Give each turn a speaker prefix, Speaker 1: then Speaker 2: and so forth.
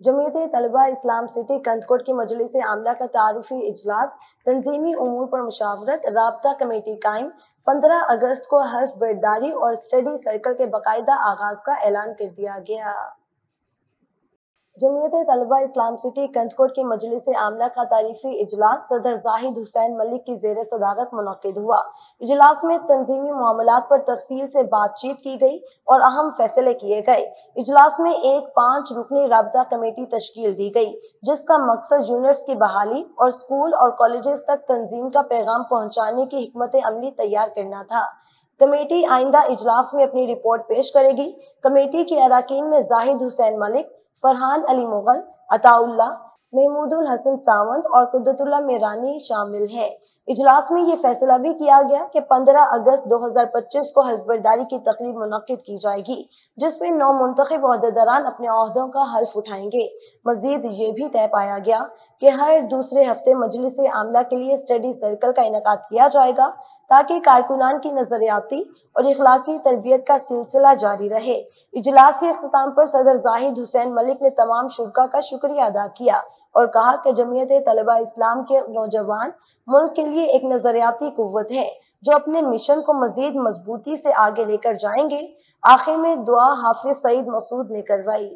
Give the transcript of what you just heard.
Speaker 1: जमीयत तलबा इस्लाम सिटी कंदकोट की मजलिस आमला का तारुफी इजलास, तंजीमी उमूर पर मुशावरत, राब्ता कमेटी कायम। 15 अगस्त को हल्फ बर्दारी और स्टडी सर्कल के बाकायदा आगाज का ऐलान कर दिया गया। जमीयत तलबा इस्लाम सिटी कंदकोट की मजलिस आमला का तारीफी इजलास सदर जाहिद हुसैन मलिक की जेर सदाकत मुनक्किद हुआ। इजलास में तंजीमी मामलात पर तफसील से बातचीत की गई और अहम फैसले किए गए। इजलास में एक 5 रुकनी राब्ता कमेटी तश्कील दी गई, जिसका मकसद यूनिट्स की बहाली और स्कूल और कॉलेजेस तक तंजीम का पैगाम पहुँचाने की हिकमत अमली तैयार करना था। कमेटी आइंदा इजलास में अपनी रिपोर्ट पेश करेगी। कमेटी के अरकान में जाहिद हुसैन मलिक, फरहान अली मुगल, अताउल्लाह, महमूदुल हसन सावंत और कुद्दतुल्लाह मेरानी शामिल हैं। इजलास में ये फैसला भी किया गया कि 15 अगस्त 2025 को हल्फ बर्दारी की तकरीब मुनक्किद की जाएगी, जिसमें 9 मुंतखब ओहदेदारान अपने ओहदों का हल्फ उठाएंगे। मजीद ये भी तय पाया गया कि हर दूसरे हफ्ते मजलिस आमला के लिए स्टडी सर्कल का इनेकाद किया जाएगा, ताकि कारकुनान की नजरियाती और इखलाकी तरबियत का सिलसिला जारी रहे। इजलास के इख्तिताम पर सदर जाहिद हुसैन मलिक ने तमाम शुरका का शुक्रिया अदा किया और कहा कि जमीयत तलबा इस्लाम के नौजवान मुल्क के लिए एक नजरियाती कुव्वत है, जो अपने मिशन को मजीद मजबूती से आगे लेकर जाएंगे। आखिर में दुआ हाफिज सईद मसूद ने करवाई।